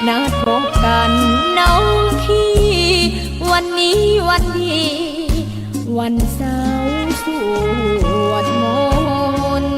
นัดพบกันน้องพี่วันนี้วันดีวันเสาร์สวดมนต์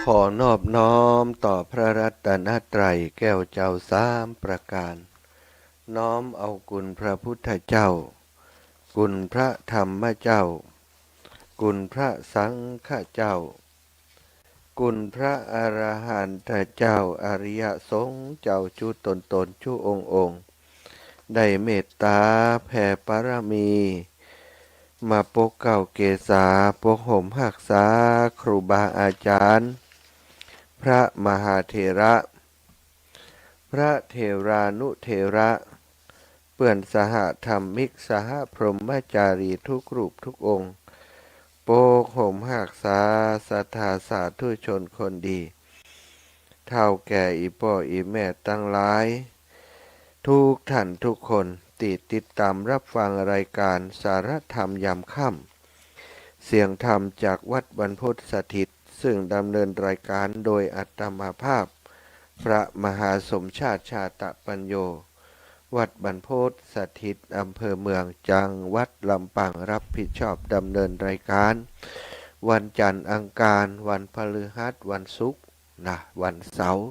ขอนอบน้อมต่อพระรัตนตรัยแก้วเจ้าสามประการ น้อมเอาคุณพระพุทธเจ้าคุณพระธรรมเจ้าคุณพระสังฆเจ้า คุณพระอรหันตเจ้าอริยสงฆ์เจ้าจุตนจุองค์ได้เมตตาแผ่ปรมีมาปกเก่าเกษาปกห่มหักษาครูบาอาจารย์พระมหาเถระพระเถรานุเถระเปื่อนสหธรรมิกสหพรหมจารีทุกรูปทุกองค์โปกห่มหักษาสัทธาสาธุชนคนดีเท่าแก่อีพ่ออีแม่ตั้งหลายทุกท่านทุกคนติดตามรับฟังรายการสารธรรมยามค่ำเสียงธรรมจากวัดบรรพตสถิตซึ่งดำเนินรายการโดยอัตมาภาพพระมหาสมชาติชาตปัญโยวัดบรรพตสถิตอำเภอเมืองจังหวัดลำปางรับผิดชอบดำเนินรายการวันจันทร์อังคารวันพฤหัสวันศุกร์วันเสาร์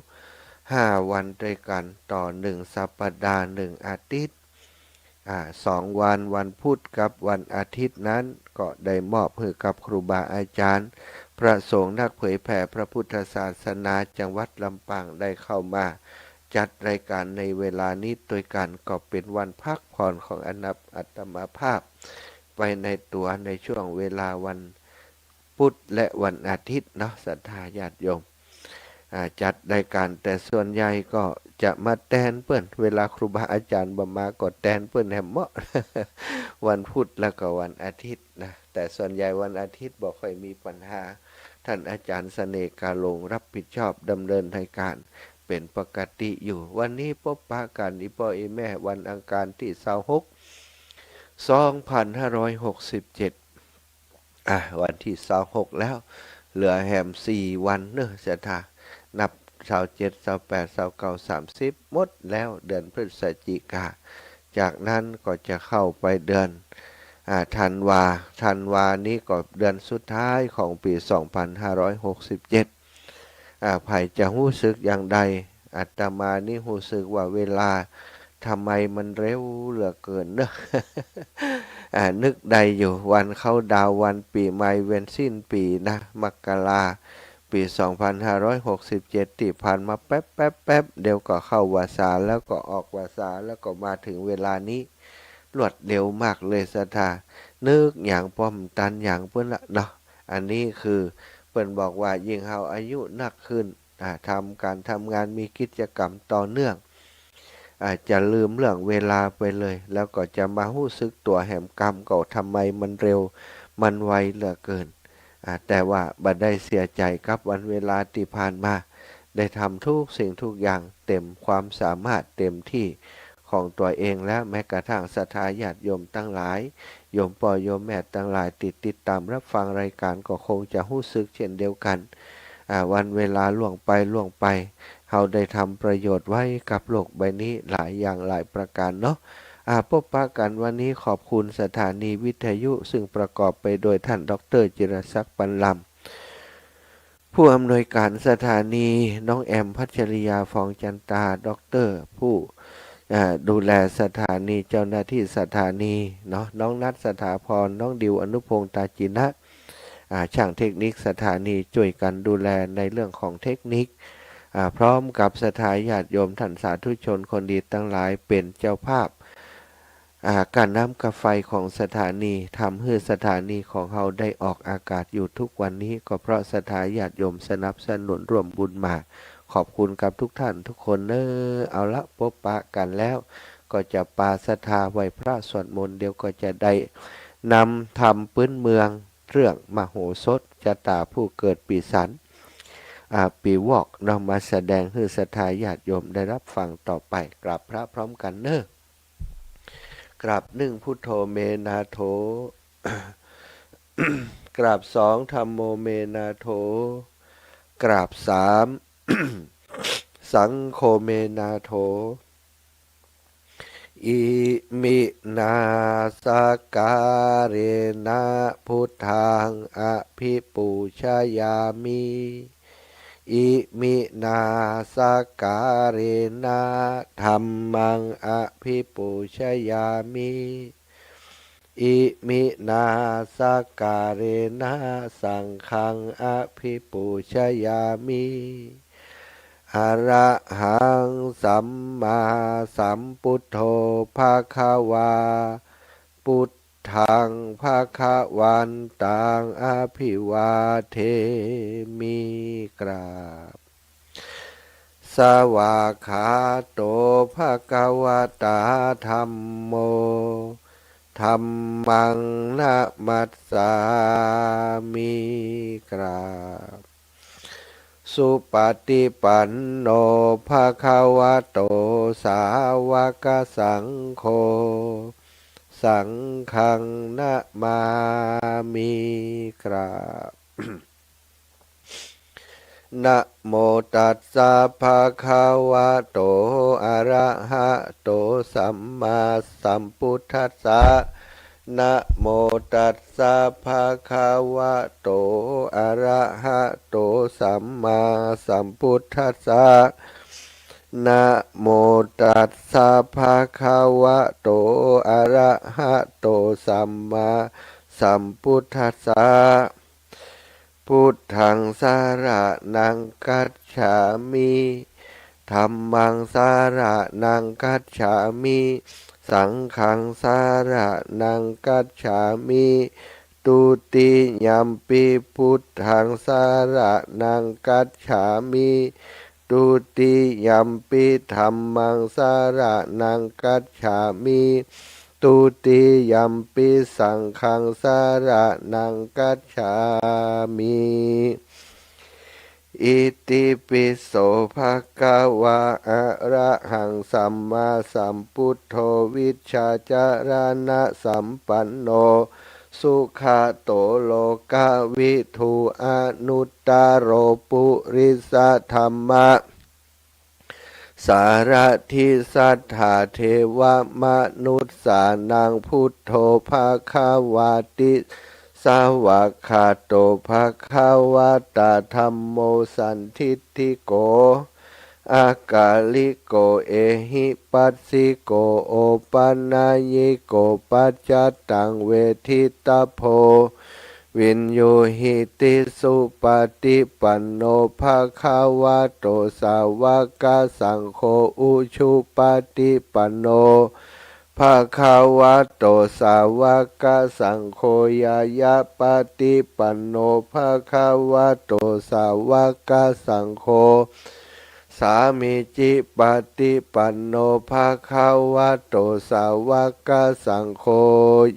5 วันด้วยกันต่อ1 สัปดาห์1 อาทิตย์2 วันพุธกับวันอาทิตย์นั้นก็ได้มอบให้กับครูบาอาจารย์พระสงฆ์นักเผยแผ่พระพุทธศาสนาจังหวัดลำปางได้เข้ามาจัดรายการในเวลานี้โดยกันก็เป็นวันพักผ่อนของอัตมาภาพไปในตัวในช่วงเวลาวันพุธและวันอาทิตย์เนาะศรัทธาญาติโยมจัดรายการแต่ส่วนใหญ่ก็จะมาแตนเปิ้นเวลาครูบาอาจารย์บ่มาก็แตนเปิ้นแหมเหมาะ วันพุธแล้วก็วันอาทิตย์นะแต่ส่วนใหญ่วันอาทิตย์บ่ค่อยมีปัญหาท่านอาจารย์เสน่ห์กาลงรับผิดชอบดำเนินรายการเป็นปกติอยู่วันนี้พบปะกันอีพ่ออีแม่วันอังคารที่26 2567วันที่26แล้วเหลือแหม4 วันเนอะจะท่านับ27 28 29 30หมดแล้วเดือนพฤศจิกาจากนั้นก็จะเข้าไปเดือนธันวานี้ก็เดือนสุดท้ายของปี2567ไผจะรู้สึกอย่างใดอาตมานี่รู้สึกว่าเวลาทำไมมันเร็วเหลือเกินเนอะ นึกได้อยู่วันเข้าดาววันปีใหม่เว้นสิ้นปีนะมกราปี2567ที่ผ่านมาแป๊บเดี๋ยวก็เข้าวาสาแล้วก็ออกวาสาแล้วก็มาถึงเวลานี้รวดเร็วมากเลยศรัทธานึกอย่างป้อมตันอย่างเพิ่นละเนาะอันนี้คือเพิ่นบอกว่ายิ่งเฮาอายุนักขึ้นการทำงานมีกิจกรรมต่อเนื่องอาจจะลืมเรื่องเวลาไปเลยแล้วก็จะมารู้สึกตัวแหมกรรมก็ทำไมมันเร็วมันไวเหลือเกินแต่ว่าบ่ได้เสียใจกับวันเวลาที่ผ่านมาได้ทำทุกสิ่งทุกอย่างเต็มความสามารถเต็มที่ของตัวเองและแม้กระทั่งศรัทธาญาติโยมตั้งหลายโยมพ่อโยมแม่ตั้งหลายติดตามรับฟังรายการก็คงจะรู้สึกเช่นเดียวกันวันเวลาล่วงไปเราได้ทำประโยชน์ไว้กับโลกใบนี้หลายอย่างหลายประการเนาะพบปะกันวันนี้ขอบคุณสถานีวิทยุซึ่งประกอบไปโดยท่านดร.จิรศักดิ์ปันลำผู้อำนวยการสถานีน้องแอมพัชริยาฟองจันตาดร.ผู้ดูแลสถานีเจ้าหน้าที่สถานีเนาะน้องนัทสถาพรน้องดิวอนุพงษ์ตาจินะช่างเทคนิคสถานีช่วยกันดูแลในเรื่องของเทคนิคพร้อมกับสถาญาติโยมท่านสาธุชนคนดีทั้งหลายเป็นเจ้าภาพการน้ำกาไฟของสถานีทำให้สถานีของเราได้ออกอากาศอยู่ทุกวันนี้ก็เพราะสถาญาติโยมสนับสนุนร่วมบุญมาขอบคุณกับทุกท่านทุกคนเนอะเอาละพบปะกันแล้วก็จะปาศรัทธาไหว้พระสวดมนต์เดี๋ยวก็จะได้นำทำพื้นเมืองเรื่องมโหสถชะตาผู้เกิดปีสันปีวอกนำมาแสดงให้ศรัทธาญาติโยมได้รับฟังต่อไปกราบพระพร้อมกันเนอะกราบ1พุทโธเมนาโถ กราบ2ธัมโมเมนาโถกราบ3 สังโฆเมนาโถอิมินาสการเรนะพุทธังอภิปูชยามิอิมินาสการเรนะธัมมังอภิปูชยามิ อิมินาสการเรนะสังฆังอภิปูชยามิอะระหังสัมมาสัมพุทโธภะคะวาพุทธังภะคะวันตังอภิวาเทมิกราบสวากขาโตภะคะวะตาธัมโมธัมมังนะมัสสามิกราบสุปฏิปันโนภะคะวะโตสาวกสังโฆสังฆังนะมามิกราบ นะโมตัสสะภะคะวะโตอะระหะโตสัมมาสัมพุทธัสสะนะโมตัสสะภะคะวะโตอะระหะโตสัมมาสัมพุทธัสสะนะโมตัสสะภะคะวะโตอะระหะโตสัมมาสัมพุทธัสสะพุทธังสารนังคัจฉามิธัมมังสารนังคัจฉามิสังฆังสารนังคัจฉามิตุติยัมปิพุทธังสารนังคัจฉามิตุติยัมปิธัมมังสารนังคัจฉามิตุติยัมปิสังฆังสารนังคัจฉามิอิติปิโสภะคะวะอะระหังสัมมาสัมพุทโธวิชชาจารณะสัมปันโนสุขโตโลกวิทูอนุตตโรปุริสธรรมะสารทิสัทธาเทวมนุษย์สานังพุทโธภาคาวาติสาวกขาโตภาคาวาตาธัมโมสันทิฏฐิโกอากาลิโกเอหิปัสสิโกโอปันนายโกปัจจตังเวทิตาโพวินโยหิติสุปฏิปันโนภาคาวะโตสาวกสังโฆอุชุปฏิปันโนภาคาวะโตสาวกสังโฆยายาปฏิปันโนภาคาวะโตสาวกสังโฆสามิจิปฏิปันโนภาคาวะโตสาวกสังโฆ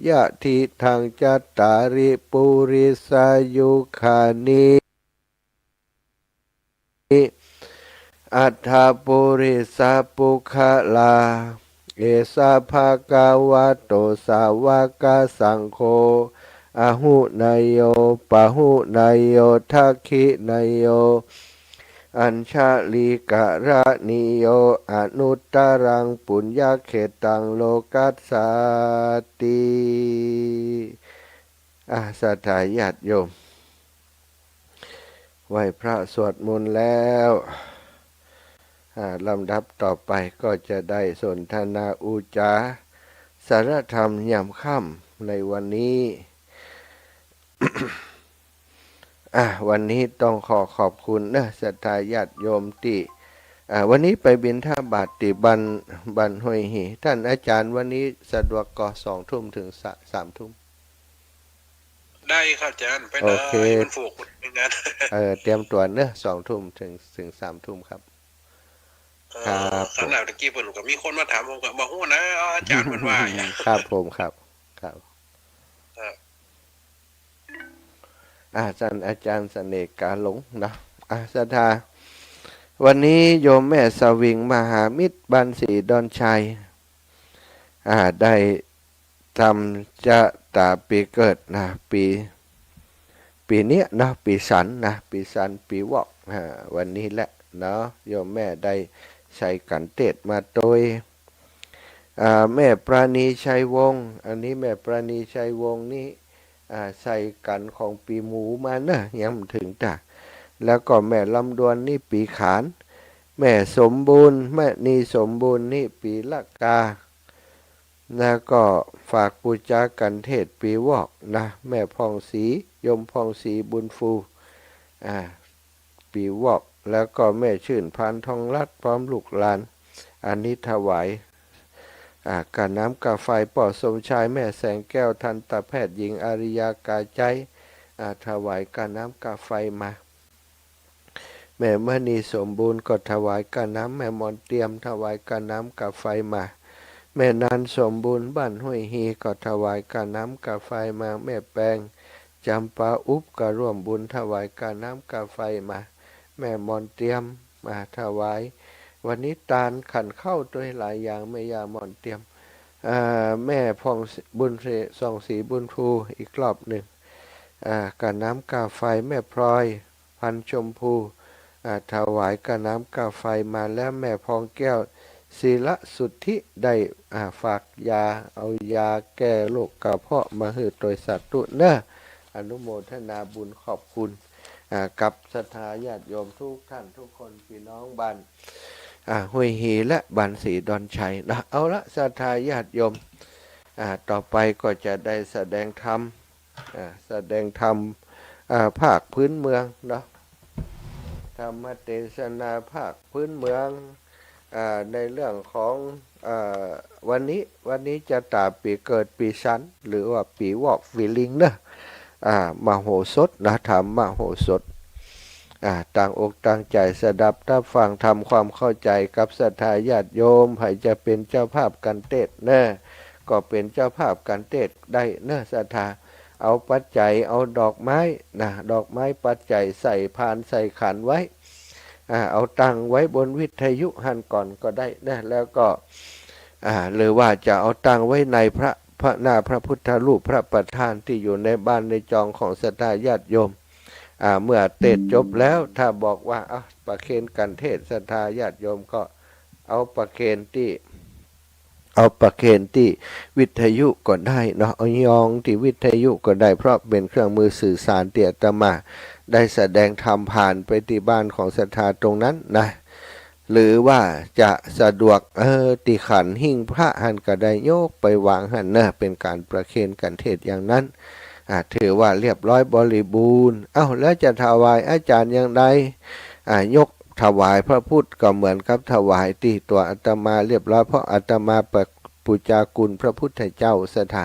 ยะทิทังจัตตาริปุริสายุคานิอัฏฐปุริสปุคลาเอสะภะคะวะโตสาวกสังโฆอะหุนายโยปะหุนายโยทักขินายโยอัญชลีกะระนิโยอนุตตรังปุญญเขตังโลกัสสาติสัทธาญาติโยมไหว้พระสวดมนต์แล้วลำดับต่อไปก็จะได้สนทนาอุจาสารธรรมยามค่ำในวันนี้ วันนี้ต้องขอบคุณนะศรัทธาญาติโยมที่วันนี้ไปบิณฑบาตที่บันห้วยหีท่านอาจารย์วันนี้สะดวกก็2 ทุ่มถึง3 ทุ่มได้ครับอาจารย์ไปเลยมันฝูกเป็นงานเตรียมตัวเนอะ2 ทุ่มถึง3 ทุ่มครับครับสำหรับตะกี้ผมก็มีคนมาถามผมก็บอกว่านะอาจารย์มันว่าครับผมครับอาจารย์เสน่ห์กาหลงนะศรัทธาวันนี้โยมแม่สวิงมหามิตรบันศรีดอนชัยได้ทำจะตาปีเกิดนะปีนี้นะปีสันนะปีสันปีวอกวันนี้แหละเนาะโยมแม่ได้ใช้กันเทศมาโดยแม่ปราณีชัยวงศ์อันนี้แม่ปราณีชัยวงศ์นี่ใส่กันของปีหมูมานะยังถึงจ้ะแล้วก็แม่ลำดวนนี่ปีขานแม่สมบูรณ์แม่นีสมบูรณ์นี่ปีละกา แล้วก็ฝากปูจากันเทศปีวอกนะแม่พองศรียมพองศรีบุญฟูปีวอกแล้วก็แม่ชื่นพานทองรัตน์พร้อมลูกหลานอันนี้ถวายกาน้ำกาไฟป่อสมชายแม่แสงแก้วทันตแพทย์หญิงอาริยากาใจถวายกาน้ำกาไฟมาแม่มณีสมบูรณ์ก็ถวายกาน้ำแม่มอนเตรียมถวายกาน้ำกาไฟมาแม่นันสมบูรณ์บ้านห้วยฮีก็ถวายกาน้ำกาไฟมาแม่แปงจำปาอุบก็ร่วมบุญถวายกาน้ำกาไฟมาแม่มอนเตรียมมาถวายวันนี้ตาลขันเข้าด้วยหลายอย่างแม่ยามอนเตรียมแม่พองบุญสองสีบุญภูอีกรอบหนึ่งกาน้ำกาไฟแม่พลอยพันชมพูถวายกาน้ำกาไฟมาแล้วแม่พองแก้วศีลสุทธิได้ฝากยาเอายาแก้โรคกระเพาะมาให้โดยสัตว์ตุเนอะอนุโมทนาบุญขอบคุณกับศรัทธาญาติโยมทุกท่านทุกคนพี่น้องบ้านห้วยฮีและบ้านศรีดอนชัยนะเอาละศรัทธาญาติโยมต่อไปก็จะได้แสดงธรรมภาคพื้นเมืองเนาะธรรมเทศนาภาคพื้นเมืองในเรื่องของวันนี้จะตาปีเกิดปีชันหรือว่าปีวอกวิลิงนะมโหสถนะธรรมมโหสถต่างอกต่างใจสดับรับฟังทำความเข้าใจกับศรัทธาญาติโยมให้จะเป็นเจ้าภาพกันเทศเนอะก็เป็นเจ้าภาพกันเทศได้เนอะศรัทธาเอาปัจจัยเอาดอกไม้นะดอกไม้ปัจจัยใส่พานใส่ขันไว้เอาตังไว้บนวิทยุหันก่อนก็ได้นะแล้วก็หรือว่าจะเอาตังไว้ในพระหน้าพระพุทธรูปพระประธานที่อยู่ในบ้านในจองของศรัทธาญาติโยมเมื่อเทศจบแล้วถ้าบอกว่าประเคนกันเทศศรัทธาญาติโยมก็เอาประเคนที่วิทยุก็ได้เนาะเอายองที่วิทยุก็ได้เพราะเป็นเครื่องมือสื่อสารเตี่ยตมาได้แสดงธรรมผ่านไปที่บ้านของศรัทธาตรงนั้นนะหรือว่าจะสะดวกติขันหิ้งพระหันก็ได้โยกไปวางหันนะเป็นการประเคนกันเทศอย่างนั้นถือว่าเรียบร้อยบริบูรณ์แล้วจะถวายอาจารย์อย่างไรยกถวายพระพุทธก็เหมือนกับถวายที่ตัวอาตมาเรียบร้อยเพราะอาตมาปูจาคุณพระพุทธเจ้าศรัทธา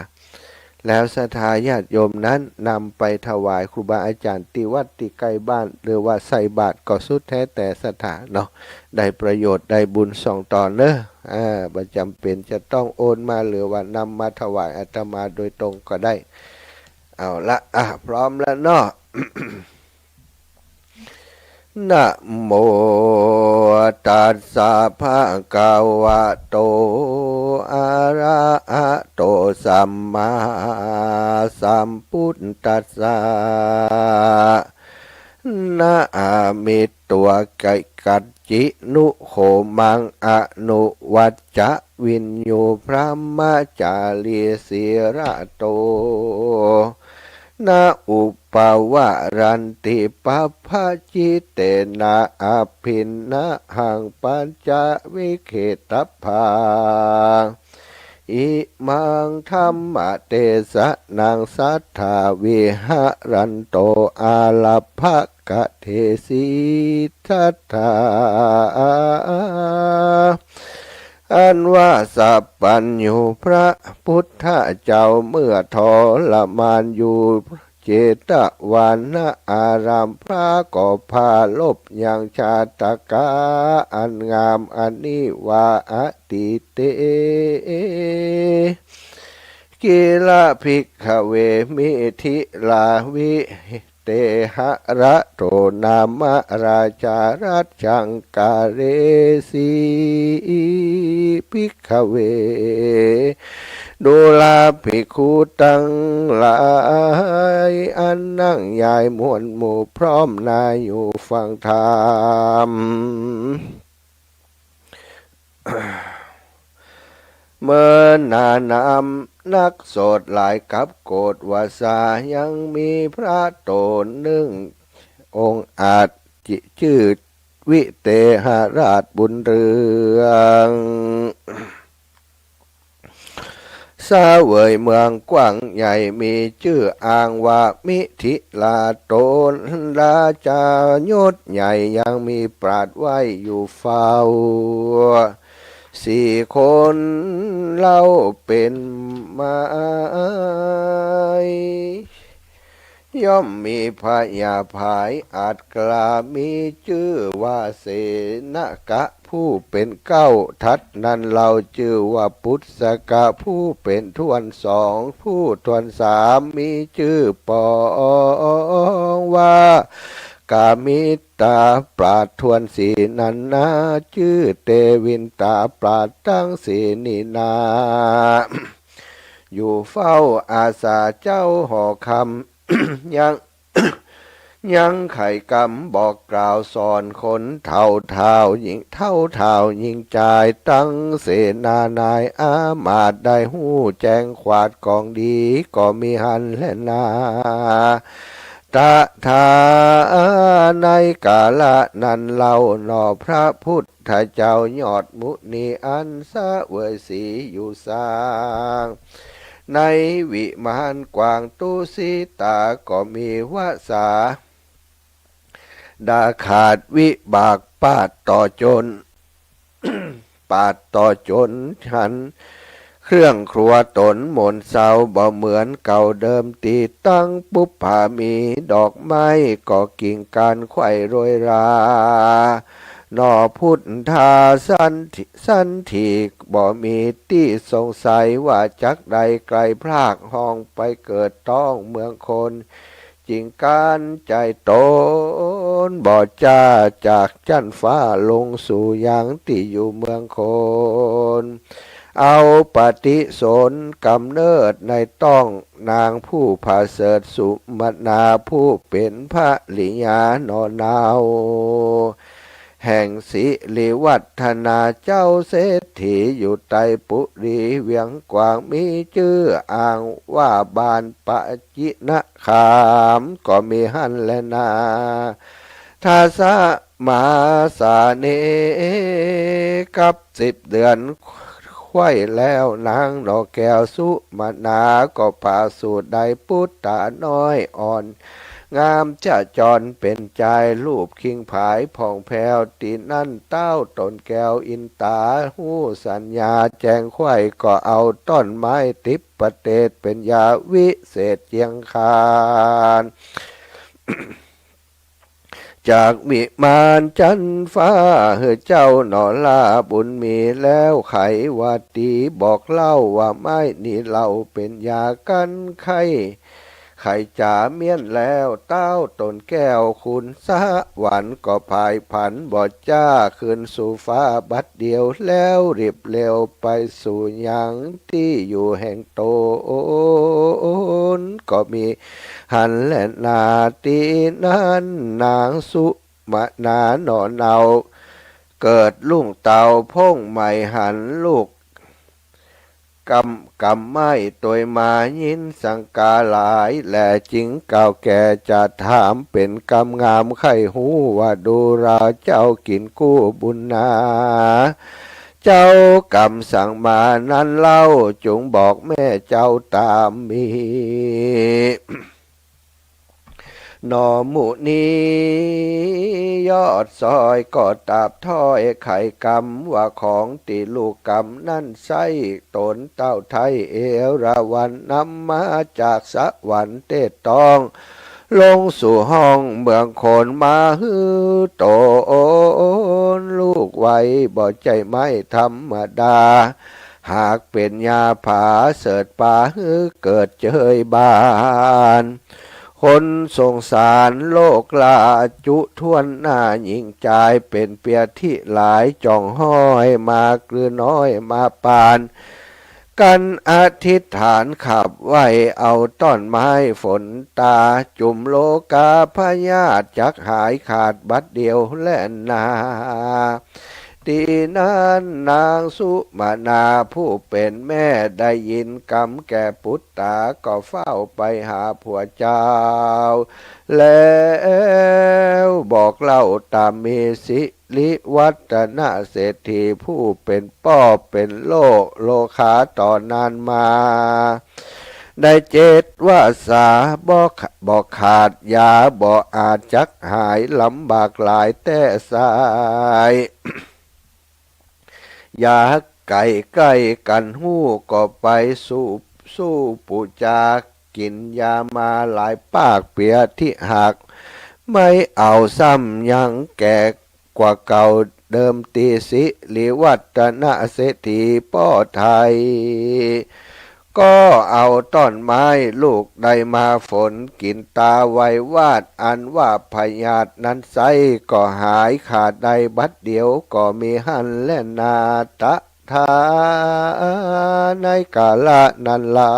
แล้วศรัทธาญาติโยมนั้นนำไปถวายครูบาอาจารย์ที่วัดที่ใกล้บ้านหรือว่าใส่บาตรก็สุดแท้แต่ศรัทธาเนาะได้ประโยชน์ได้บุญส่งต่อเนอะประจำเป็นจะต้องโอนมาหรือว่านำมาถวายอาตมาโดยตรงก็ได้เอาละพร้อมแล้วเนาะ นะโมตัสสะภะคะวะโตอะระหะโตสัมมาสัมพุทธัสสะนะมิตัวไก่กัจจินุโขมังอนุวัจจะวินโยพระมจาลีสิระโตนาอุปาวารันติปัพพจิเตนะอภินนะหังปัญจวิเขตภาอิมังธัมมะเตสะนังสัทธาวิหะรันโตอาลาภกะเทสิทัตถาอันว่าสัพพัญญูพระพุทธเจ้าเมื่อทรมานอยู่เจตวันนะอารามพระก็พาลบอย่างชาตกาอันงามอันนี้ว่าอติเตกิลาภิกขเวมิธิลาวิเตหะระโตนามะราชารัชจังกาเรสีภิกขเวดูลาภิกขุตั้งหลายอันนั่งยายมวลหมู่พร้อมนายอยู่ฟังธรรมเมื่อนานำนักโสดหลายกับโกฏวาสายังมีพระโตนหนึ่งองค์อาจชื่อวิเตหราชบุญเรือง สาเวยเมืองกว้างใหญ่มีชื่ออ้างว่ามิถิลาโตนราชายศใหญ่ยังมีปราดไว้อยู่เฝ้า4 คนเล่าเป็นไม้ย่อมมีพญาภายอาจกล้ามีชื่อว่าเสนกะผู้เป็นเก้าทัดนั้นเราชื่อว่าพุทธกะผู้เป็นทวน2ผู้ทวน3มีชื่อปองว่ากามิตาปราดทวน4นันนาชื่อเตวินตาปราดตั้ง4นีนาอยู่เฝ้าอาสาเจ้าหอคำ ยังไข่กำบอกกล่าวสอนคนเท่ายิงเท่ายิงใจตั้งเสนานายอามาตย์ได้หู้แจ้งขวาดกองดีก็มีหันและนาตะทาในกาละนั้นเล่าหนอพระพุทธเจ้ายอดมุนีอันสะเวยสีอยู่สร้างในวิมานกวางตุสิตาก็มีวาสาดาขาดวิบากปาดต่อจน ปาดต่อจนฉันเครื่องครัวตนหมนเศร้าบ่เหมือนเก่าเดิมตีตั้งปุบผามีดอกไม้ก่อกิ่งการไขว่โรยราหนอพุทธาสันทีบ่มีที่สงสัยว่าจักใดไกลพรากห้องไปเกิดต้องเมืองคนจริงการใจตนบ่จ้าจากจันฟ้าลงสู่ยังที่อยู่เมืองคนเอาปฏิสนกำเนิดในต้องนางผู้ผาเสริฐสุมนาผู้เป็นพระลิยานอนาวแห่งศิริวัฒนาเจ้าเศรษฐีอยู่ใต้ปุรีเวียงกวางมีชื่ออ้างว่าบานปะจินะขามก็มีหันและนาทาสะมาสาเนกับ10 เดือนไขว้แล้วนางดอกแก้วสุมานาก็พาสูตรใดพุทธาน้อยอ่อนงามจะจรเป็นใจรูปคิงผายผ่องแผ้วตีนั่นเต้าต้นแก้วอินตาหูสัญญาแจงไข่ก็เอาต้นไม้ติปประเตศเป็นยาวิเศษเจียงคานจากวิมานจันฟ้าเจ้าหนอลาบุญมีแล้วไขว่าตีบอกเล่าว่าไม่นี่เราเป็นยากันไข้ไข่จ๋าเมียนแล้วเต้าต้นแก้วคุณสะหวานก็พายผันบอดจ้าขึ้นสู่ฟ้าบัดเดียวแล้วรีบเร็วไปสู่ยังที่อยู่แห่งโตนก็มีหันและนาตีนั้นนางสุมานาหนอเนาเกิดลุ่งเต่าพงใหม่หันลูกกำไม้ตัวมายินสังกาหลายแหล่จิงเก่าแก่จะถามเป็นกำงามไข่หูว่าดูราเจ้ากินกู้บุญนาเจ้ากำสั่งมานั้นเล่าจงบอกแม่เจ้าตามมีหนอหมูนี้ยอดซอยก็ตาบถ้อยไข่กำว่าของตีลูกกำนั่นไส้ตนเต้าไทยเอราวันนำมาจากสวรรค์เตตองลงสู่ห้องเมืองโคนมาฮือโตนลูกไว้บ่ใจไม่ธรรมดาหากเป็นยาผาเสดป่าฮือเกิดเจยบานคนสงสารโลกลาจุทวนหน้ายิ่งใจเป็นเปียที่หลายจ่องห้อยมากลือน้อยมาปานกันอธิษฐานขับไว้เอาต้นไม้ฝนตาจุ่มโลกาพญาตจักหายขาดบัดเดียวและนาตีนั้นนางสุมานาผู้เป็นแม่ได้ยินกำแก่ปุตตาก็เฝ้าไปหาผัวเจ้าแล้วบอก บอกเล่าตามมีสิริวัฒนะเศรษฐีผู้เป็นป้อเป็นโลคาต่อนานมาได้เจตว่าสาบอกขาดยาบอกอาจจักหายลำบากหลายแต่สายยาไก่ใกล้กันหู้ก็ไปสู้ปูจากินยามาหลายปากเปียที่หักไม่เอาซ้ำยังแก่กว่าเก่าเดิมตีสิริวัฒนะเศรษฐีป้อไทยก็เอาต้นไม้ลูกใดมาฝนกินตาไว้วาดอันว่าพยาธินั้นไซก็หายขาดใดบัดเดียวก็มีหันและนาตะทาในกาละนั้นลา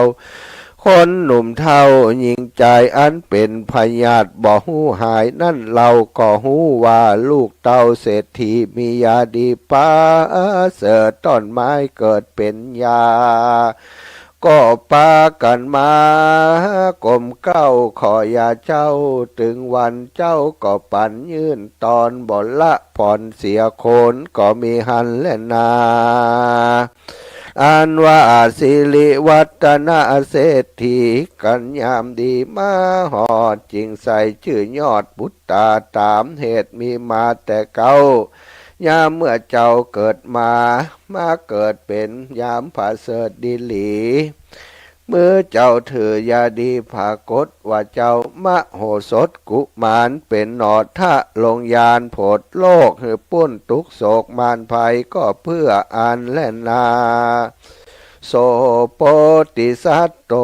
วคนหนุ่มเท่ายิงใจอันเป็นพยาธิบ่หูหายนั่นเราก็หูว่าลูกเต้าเศรษฐีมียาดีป้าเสือต้นไม้เกิดเป็นยาก็ปากันมากลมเก้าขอยาเจ้าถึงวันเจ้าก็ปั่นยื่นตอนบ่ละผ่อนเสียโคนก็มีหันและนาอันว่าสิริวัฒนะเศรษฐีกันยามดีมาหอดจริงใส่ชื่อยอดบุตตาตามเหตุมีมาแต่เก่ายามเมื่อเจ้าเกิดมาเกิดเป็นยามผาเสดดิลีเมื่อเจ้าถือยาดีผากฏว่าเจ้ามโหสถกุมารเป็นหนอทะลงยานโผดโลกหือปุ้นทุกโศกมารภัยก็เพื่ออันและนาโสโปติสัตโต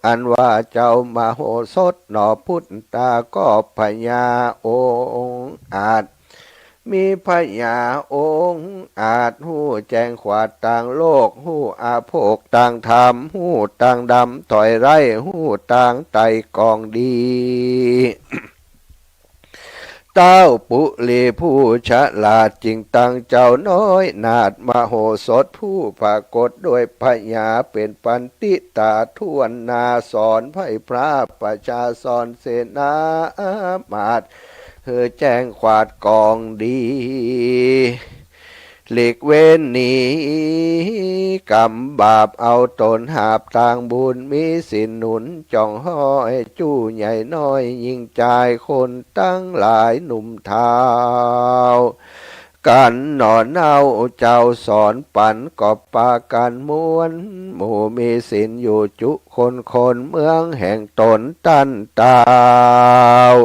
อันว่าเจ้ามโหสถหนอพุทธาก็พญาองค์อาจมีพญาองค์อาจหู้แจ้งขวาดต่างโลกหู้อาโภกต่างธรรมหู้ต่างดำถอยไร่หู้ต่างไตกองดีเต้าปุลีผู้ฉลาดจริงตั้งเจ้าน้อยนาดมโหสถผู้ปรากฏด้วยพญาเป็นปันติตาทวนนาสอนไพพระประชาสอนเสนามาดเธอแจ้งขวาดกองดีหลีกเว้นหนีกรรมบาปเอาตนหาบต่างบุญมีสินหนุนจ่องห้อยจู้ใหญ่น้อยยิ่งใจคนตั้งหลายหนุ่มเท้ากันหนอนเอาเจ้าสอนปันกอบปากันม้วนหมู่มีสินอยู่จุคนเมืองแห่งตนตันตาว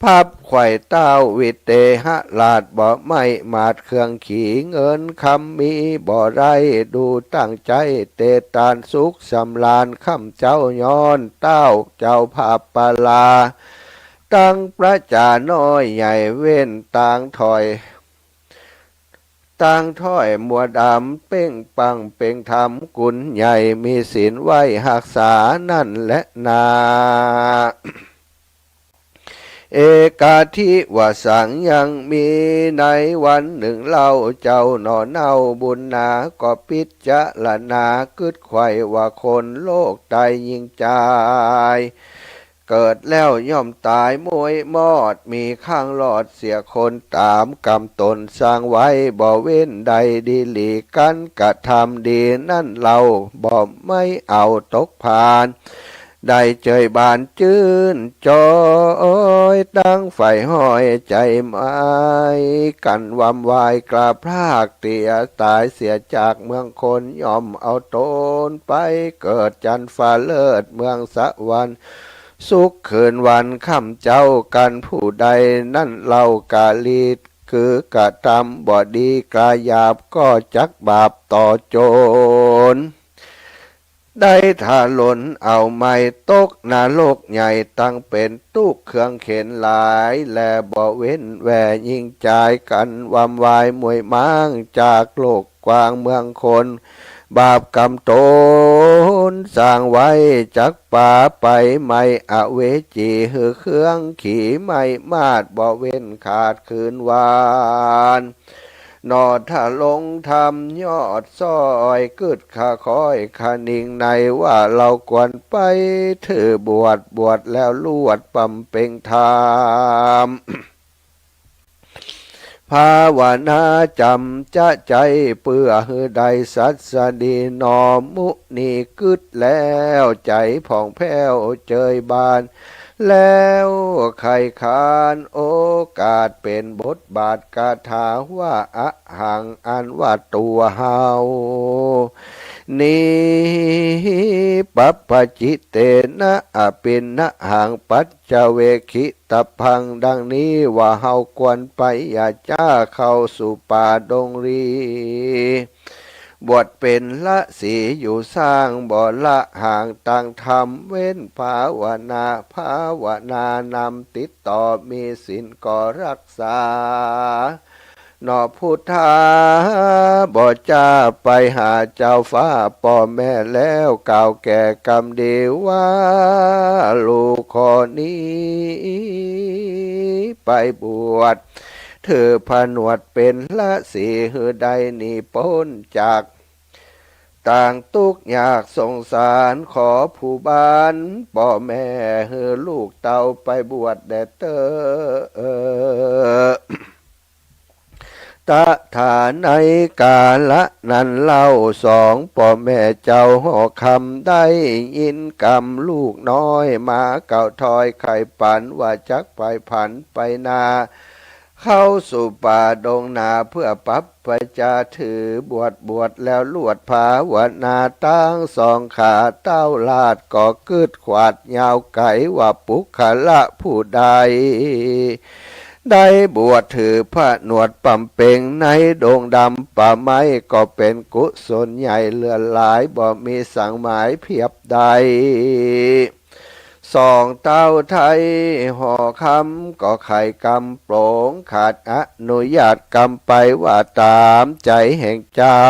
พับไข่เต้าวิเตหะลาดบ่ไม่มาดเครื่องขี่เงินคำมีบ่ไรดูตั้งใจเตตานสุขสำลานคำเจ้าย้อนเต้าเจ้าภาพปลาตั้งพระจาน้อยใหญ่เว้นต่างถอยมัวดำเป้งปังเป่งธรรมกุลใหญ่มีศีลไว้หักษานั่นและนาเอกาทิวสังยังมีในวันหนึ่งเล่าเจ้าหนอเน่าบุญนาก็พิจารณากึดไข่ว่าคนโลกตายยิ่งใจเกิดแล้วย่อมตายมวยมอดมีข้างหลอดเสียคนตามกรรมตนสร้างไว้บ่เว้นใดดีหลีกันกระทำดีนั่นเราบ่ไม่เอาตกผ่านได้เจยบานจื้นจอยตั้งไฟห้อยใจไม้กันวำวายกราบพรากเตียตายเสียจากเมืองคนยอมเอาตนไปเกิดจันฟ้าเลิศเมืองสวรรค์สุขคืนวันค่ำเจ้ากันผู้ใดนั่นเล่ากาลีคือกระทำบ่ดีกายหยาบก็จักบาปต่อโจรได้ทาหล่นเอาไม้ตกนาโลกใหญ่ตั้งเป็นตุกเครื่องเข็นหลายและบ่เว้นแหวยิ่งใจกันวำวายมวยม้างจากโลกกว้างเมืองคนบาปกรรมตนสร้างไว้จักป่าไปไม่อเวจีหือเครื่องขี่ไม่มาดบ่เว้นขาดคืนวาน นอถ้าลงทำยอดซ้อยกึดขาคอยขานิ่งในว่าเราควรไปถือบวชแล้วลวดปำเป่งธรรม ภาวนาจำจะใจเปื่อหือใดสัสดีนอมุนีกึดแล้วใจผ่องแผ้วเจยบานแล้วไข่ขานโอกาสเป็นบทบาทกาถาว่าอะหังอันว่าตัวเฮานี้ปัปปจิเตนะอปินนะหังปัจจเวคิตพังดังนี้ว่าเฮาควรไปอย่าจ้าเข้าสู่ป่าดงรีบวชเป็นละสีอยู่สร้างบ่ละห่างต่างธรรมเว้นภาวนานำติดต่อมีศีลก่อรักษานอพุทธาบ่จ้าไปหาเจ้าฟ้าพ่อแม่แล้วกล่าวแก่กรรมเดีว่าลูกขอนี้ไปบวชเธอผนวดเป็นละสีหือใดนี่พ้นจากต่างทุกข์ยากสงสารขอผู้บ้านพ่อแม่เฮือลูกเต่าไปบวชแด่เตอตถาในกาละนั้นเล่าสองพ่อแม่เจ้าหอคำได้ยินกรรมลูกน้อยมาเก่าถอยไข่ปันว่าจักไปผันไปนาเข้าสู่ป่าดงนาเพื่อปับไปจาถือบวชแล้วลวดภาวนาตั้งสองขาเต้าลาดก่อกึดขวาดยาวไก่ว่าปุคละผู้ใดได้บวชถือพระหนวดปำเป่งในโด่งดำป่าไม้ก็เป็นกุศลใหญ่เลื่อนหลายบ่มีสังหมายเพียบใดสองเต้าไทยห่อคำก็ไข่กำโปร่งขาดอนุญาตกำไปว่าตามใจแห่งเจ้า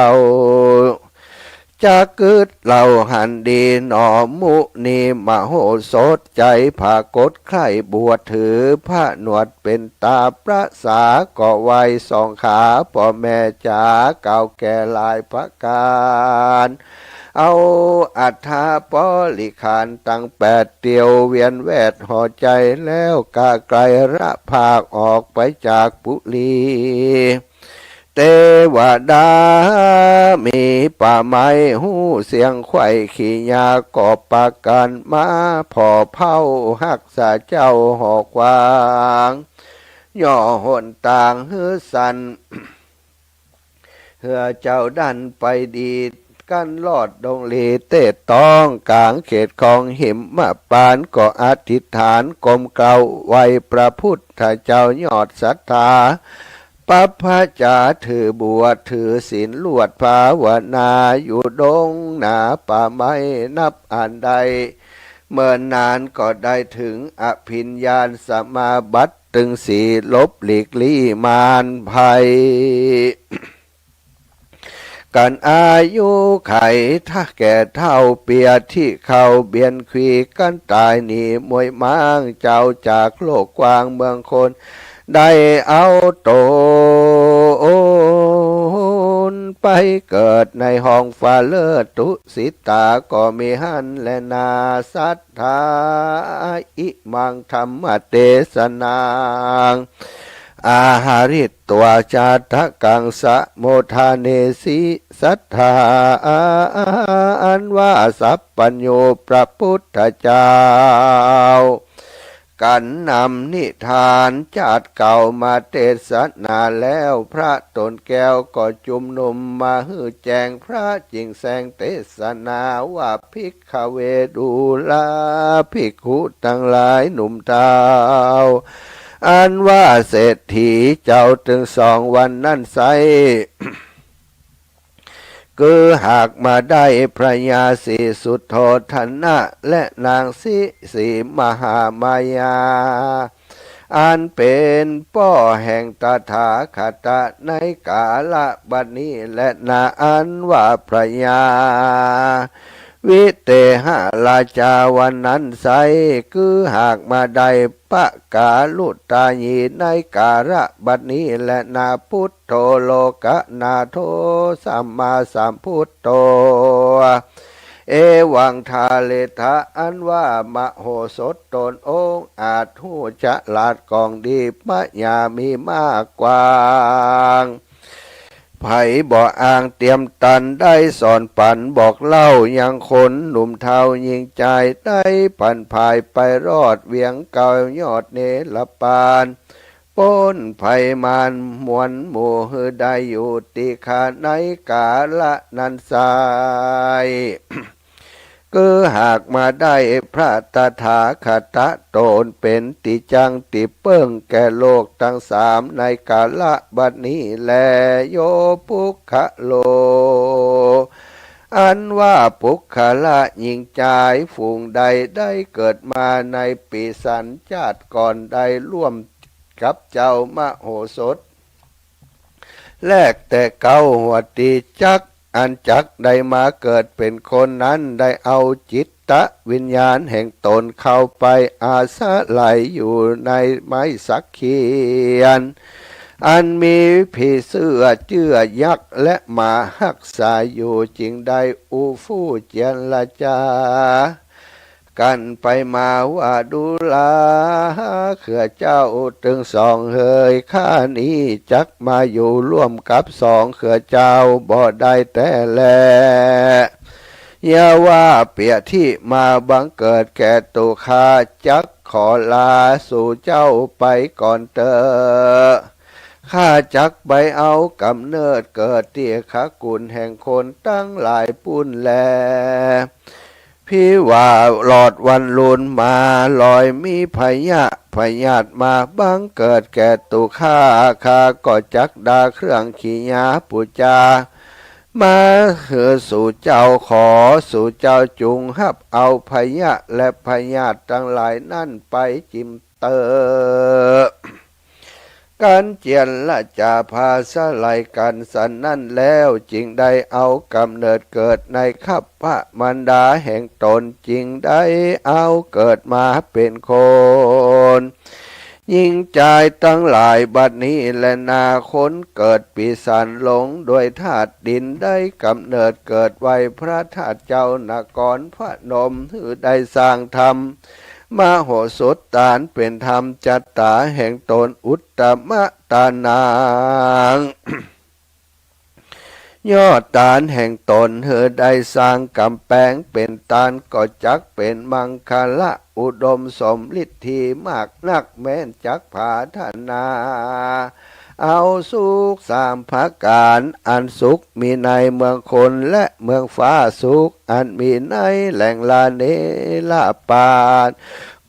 จะกึดเหล่าหันดีหนอมุนีมโหสถใจผากดไข่บวชถือพระหนวดเป็นตาพระสาก็ไว้สองขาพ่อแม่จ๋าเก่าแก่หลายประการเอาอัฐาปอลิขานตั้งแปดเตียวเวียนแวดห่อใจแล้วกาไกลระภาคออกไปจากปุรีเทวดามีป่าไม้หูเสียงไข่ขี้ยากอบปากกันมาพอเผาหักษาเจ้าหอกวางย่อหนต่างฮือสันเหือเจ้าดันไปดีกันลอดดงลีเตะต้องกลางเขตของหิมมาปานก็อธิษฐานกลมเกลาไว้พระพุทธเจ้ายอดศรัทธาปัพพะจาถือบวชถือศีลลวดภาวนาอยู่ดงหนาป่าไม้นับอ่านใดเมื่อนานก็ได้ถึงอภิญญาสมาบัติตึงสีลบหลีกลี่มารภัยกันอายุไขถ้าแก่เท่าเปียที่เขาเบียนควีกันตายหนีมวยม้างเจ้าจากโลกกว้างเมืองคนได้เอาโตนไปเกิดในห้องฟ้าเลิศตุสิตาก็มีหันและนาสัทธาอิมังธรรมเทศนางอาหาริตตัวจาตกังสะโมทาเนสิสัทธาอันว่าสัพปัญโยพระพุทธเจ้ากันนำนิทานจาดเก่ามาเทศนาแล้วพระตนแก้วก็จุมนุมมาฮือแจงพระจิงแสงเทศนาว่าภิกขเวดูลาภิกขุทั้งหลายหนุ่มเทาอันว่าเศรษฐีเจ้าถึง2 วันนั่นไซ คือหากมาได้พระยาสีสุทโธทนะและนางสีมหามายาอันเป็นป้อแห่งตถาคตในกาลบัดนี้และนาอันว่าพระยา วิเตหะราชาวันนั้นไสคือหากมาได้ปะกาลุตายีในการะบัดนี้และนาพุทโธโลกะนาโทสัมมาสัมพุทโธเอวังทาเลทะอันว่ามโหสถตนองค์อาจหูจะลาดกองดีมะยามีมากกว่าไผบ่อ้างเตรียมตันได้สอนปันบอกเล่ายังคนหนุ่มเทายิงใจได้ปันภายไปรอดเวียงเก่ายอดเนลปานป้นไผ่มานมวนหมู่ฮือได้อยู่ติขาในกาละนันสายก็หากมาได้พระตถาคตโตนเป็นติจังติเปิ้งแก่โลกทั้งสามในกาละบัดนี้แลโยปุคคะโลอันว่าปุคคะละยิงใจฝูงใดได้เกิดมาในปีสันชาติก่อนได้ร่วมกับเจ้ามโหสถแลกแต่เก่าหัวตีจักอันจักได้มาเกิดเป็นคนนั้นได้เอาจิตตะวิญญาณแห่งตนเข้าไปอาศัยอยู่ในไม้สักเขียนอันมีผีเสื้อเจื้อยักษ์และหมาหักษาอยู่จริงได้อูฟู่เจียนละจากันไปมาว่าดูลาเขื่อเจ้าตึงสองเฮยข้านี้จักมาอยู่ร่วมกับสองเขื่อเจ้าบ่ได้แต่แลอย่าว่าเปียที่มาบังเกิดแก่ตัวข้าจักขอลาสู่เจ้าไปก่อนเตอข้าจักไปเอากำเนิดเกิดเตี้ยขกุลแห่งคนตั้งหลายปุ้นแลพี่ว่าหลอดวันลุนมาลอยมีพยาธิมาบังเกิดแก่ตุข้าก็จักดาเครื่องขีญาปุจามาเหือสู่เจ้าขอสู่เจ้าจุงฮับเอาพยาและพยาธิทั้งหลายนั่นไปจิมเตอการเจียนละจาพาสลายกันสันนั่นแล้วจึงได้เอากำเนิดเกิดในคัพพระมันดาแห่งตนจึงได้เอาเกิดมาเป็นคนยิ่งใจตั้งหลายบัดนี้และนาคนเกิดปีศาจหลงโดยธาตุดินได้กำเนิดเกิดไว้พระธาตุเจ้านครพระนมหือได้สร้างธรรมมโหสถตานเป็นธรรมจัตตาแห่งตนอุตตมะตานาง ยอดตานแห่งตนเธอได้สร้างกำแพงเป็นตานก็จักเป็นมังคละอุดมสมฤทธิมากนักแม้นจักผาธนาเอาสุขสามภาการอันสุขมีในเมืองคนและเมืองฟ้าสุขอันมีในแหล่งลาเนลาปาน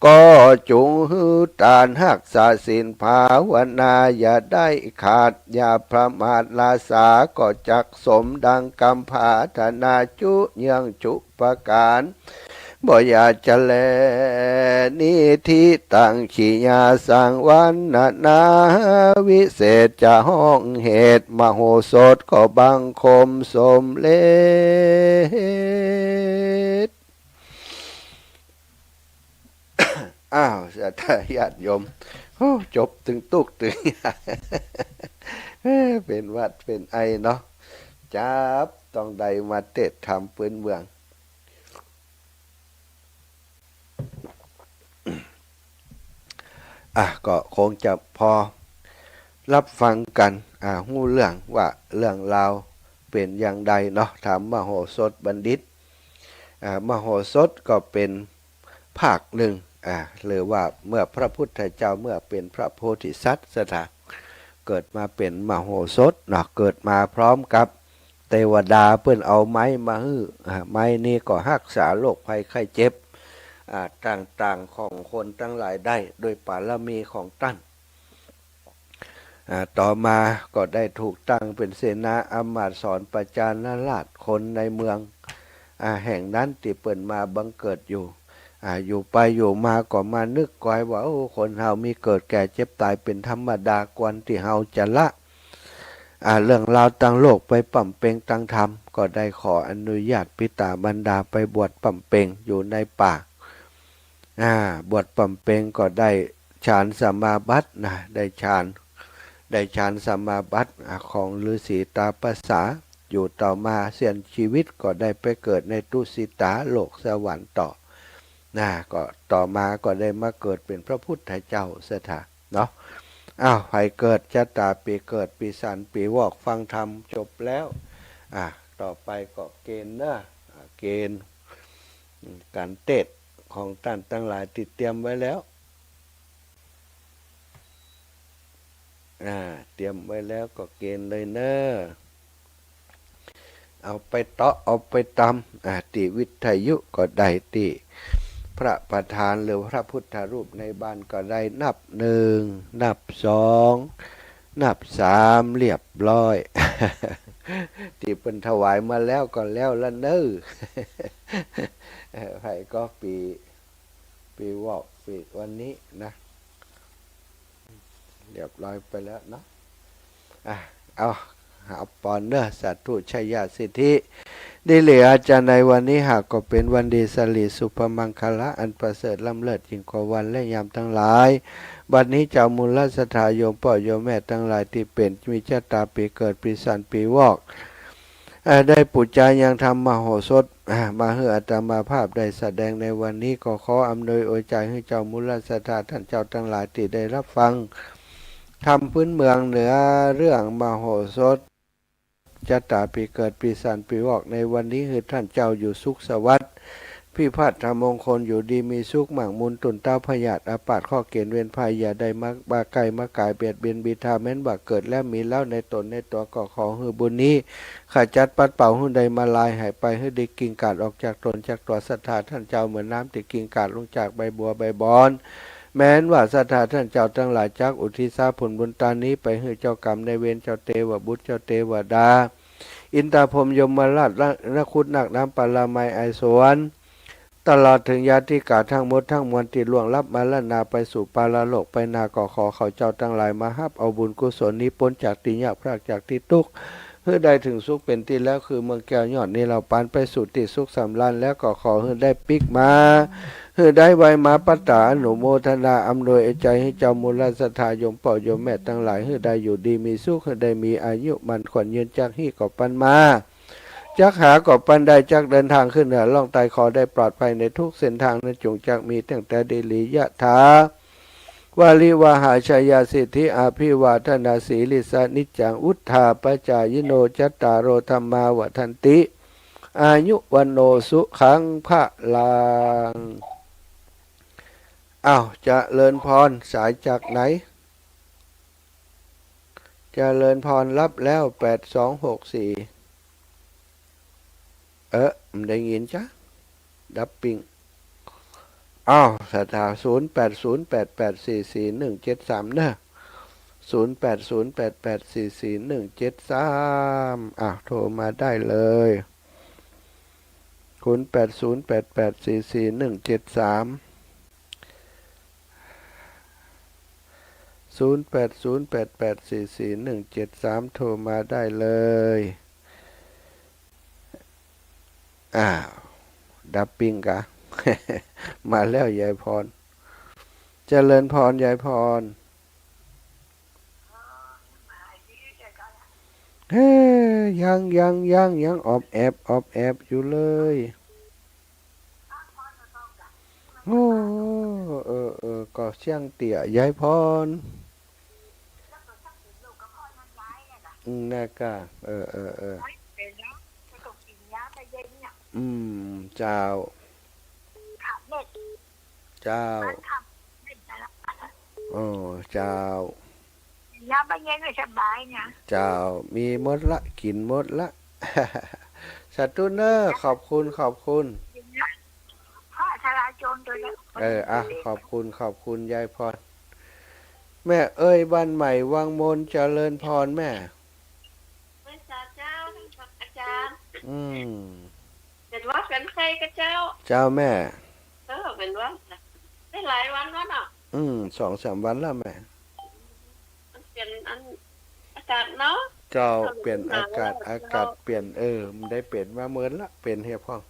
ก็จุงหือตานหักษาสินภาวนาอย่าได้ขาดอย่าประมาทลาสาก็จักสมดังกำพาธนาจุยังจุประการบ่อยากจะแลนิธิตั้งขีญาสังวันนาวิเศษจะห้องเหตุมโหสถก็บังคมสมเลศอ้าวสัตยาติโยมโอ้จบตึงตุกตึงเป็นวัดเป็นไอเนาะจับต้องใดมาเตะทำปืนเมืองก็คงจะพอรับฟังกันหู้เรื่องว่าเรื่องราวเป็นอย่างใดเนาะถามมโหสถบัณฑิตมโหสถก็เป็นภาคหนึ่งหรือว่าเมื่อพระพุทธเจ้าเมื่อเป็นพระโพธิสัตว์สถาเกิดมาเป็นมโหสถเนาะเกิดมาพร้อมกับเทวดาเพิ่นเอาไม้มาฮื้อไม้นี้ก็รักษาโรคภัยไข้เจ็บต่างๆของคนทั้งหลายได้โดยบารมีของท่านต่อมาก็ได้ถูกตั้งเป็นเสนาอมาตย์สอนประจานราษฎรคนในเมืองแห่งนั้นที่เปิ่นมาบังเกิดอยู่อยู่ไปอยู่มาก็มานึกก้อยว่าคนเฮามีเกิดแก่เจ็บตายเป็นธรรมดากวนที่เฮาจะละ เรื่องราวต่างโลกไปปั่มเปงต่างธรรมก็ได้ขออนุญาตปิตาบรรดาไปบวชปั่มเปงอยู่ในป่าบวชปั่มเปงก็ได้ฌานสมาบัตินะได้ฌานสมาบัติของฤาษีตาปัสสาอยู่ต่อมาเสียนชีวิตก็ได้ไปเกิดในตุสิตาโลกสวรรค์ต่อก็ต่อมาก็ได้มาเกิดเป็นพระพุทธเจ้าเสถาเนาะใครเกิดชะตาปีเกิดปีสันปีวอกฟังธรรมจบแล้วต่อไปก็เกณฑ์นะเกณฑ์การเทศของท่านทั้งหลายติดเตรียมไว้แล้วเตรียมไว้แล้วก็เกณฑ์เลยเนอะเอาไปเตาะเอาไปตำติวิทยุก็ได้ติพระประธานหรือพระพุทธรูปในบ้านก็ได้นับหนึ่งนับสองนับสามเรียบร้อยที่เป็นถวายมาแล้วก็แล้วละเนอใครก็ปีวอกปีวันนี้นะเรียบร้อยไปแล้วเนาะเอาปอนเนอร์สัตถุชัยยาสิทธิได้เหลืออาจารย์ในวันนี้หากก็เป็นวันดีสลีสุภมังคละอันประเสริฐล้ำเลิศยิ่งกว่าวันและยามทั้งหลายบัดนี้เจ้ามูลราชธาโยมพ่อโยมแม่ทั้งหลายที่เป็นมีชะตาปีเกิดปีสันปีวอกได้ปุจจายังทำมโหสถมาเฮืออาตมาภาพได้แสดงในวันนี้ก็ขออำนวยอวยใจให้เจ้ามูลราชธาท่านเจ้าทั้งหลายที่ได้รับฟังทำพื้นเมืองเหนือเรื่องมโหสถชะตาปีเกิดปีสันปีวอกในวันนี้คือท่านเจ้าอยู่สุขสวัสดิ์พิพัฒน์ธรรมมงคลอยู่ดีมีสุขหมั่งมุนตุนเต้าพยาธิอาปาดข้อเกณฑ์เวียนภัยอย่าได้มาบาไก่มากายเบียดเบียนบิดาแม้นว่าเกิดแล้วมีแล้วในตนในตัวก็ขอฮือบุญนี้ข้าจัดปัดเป่าหื้อใดมาลายหายไปหื้อได้กิ่งกาดออกจากตนจากตัวศรัทธาท่านเจ้าเหมือนน้ำติดกิ่งกาดลงจากใบบัวใบบอนแม้นว่าศรัทธาท่านเจ้าทั้งหลายจักอุทิศผลบุญตานี้ไปให้เจ้ากรรมในเวรเจ้าเทวบุตรเจ้าเทวดาอินทาพรหมยมราชนคุดนักน้ำปาลาไมไอสวนตลอดถึงญาติกาทั้งหมดทั้งมวลที่ล่วงลับมาละนาไปสู่ปาลาโลกไปนาก่อขอเขาเจ้าทั้งหลายมาฮับเอาบุญกุศลนี้พ้นจากติยะพรากจากที่ทุกข์เพื่อได้ถึงสุขเป็นที่แล้วคือเมืองแก้วยอดนี้เราปานไปสู่ที่สุขสำราญแล้วก็ขอให้ได้ปิกมาได้ไว้มาปัตตาอนุโมทนาอำนวยใจให้เจ้ามูลราชธาโยมพ่อโยมแม่ทั้งหลายให้ได้อยู่ดีมีสุขให้ได้มีอายุมันขวัญยืนจากที่ก่อปันมาจักหาก่อปันได้จักเดินทางขึ้นเหนือล่องไตขอได้ปลอดภัยในทุกเส้นทางนั้นจงจักมีตั้งแต่เดลียะถาวาลิวาหาชายาสิทธิอาภิวาทนาสีลิสานิจังอุทธาปจายโนจัตตารโอธรรมาวทันติอายุวันโนสุขังพระลังจะเลินพรสายจากไหนจะเลินพรรับแล้ว8264ไม่ได้ยินจ้ะดับปิ้งสถา0808844173เนอะ0808844173โทรมาได้เลย0808844173 0808844173โทรมาได้เลยดับปิ้งกะ มาแล้วยายพรเจริญพรยายพรยังออบแอบอยู่เลยก็เสียงเตี่ยยายพรน่ากะเจ้าเจ้ายาบเย็นก็สบายนะเจ้ามีมดละกินมดละสัตว์เนอร์ขอบคุณพ่อชลาจนตัวแล้วขอบคุณยายพรแม่เอ้ยบ้านใหม่วังมนเจริญพรแม่เจ้าอาจารย์เป็นวัดเป็นใครกับเจ้าแม่เป็นวัดได้หลายวันแล้วเนาะ2-3 วันแล้วแม่มันเป็นอากาศเนาะ เจ้าเปลี่ยนอากาศเปลี่ยนมันได้เปลี่ยนมาเหมือนละเปลี่ยนเฮียพ่อง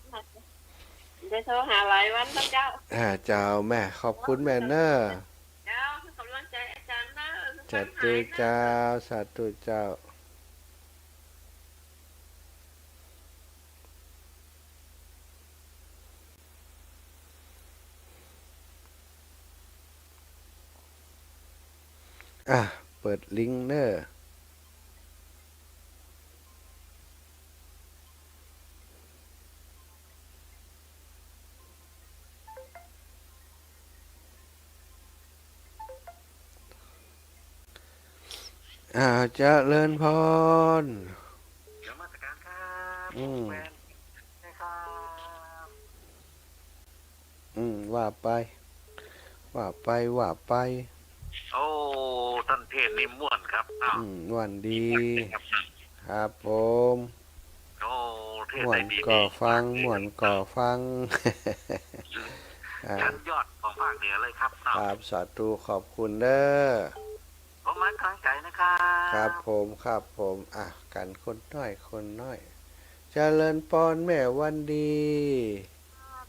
ได้โทรหาหลายวันแล้วเจ้าเจ้าแม่ขอบคุณแม่เนอะเจ้าให้กำลังใจอาจารย์นะสาธุเจ้าสาธุเจ้าเปิดลิงก์เนอะเจริญพรเดี๋ยวมาตรการครับแฟนนะครับว่าไปว่าไปโอ้ท่านเทศนิม่วนครับม่วนดีครับผมโอ้เทศม่วนดีก่อฟังม่วนก่อฟังชั้นยอดของภาคเหนือเลยครับครับสาธุขอบคุณเด้อผมมันกลางใจนะครับครับผมกันคนน้อยเจริญพรแม่วันดี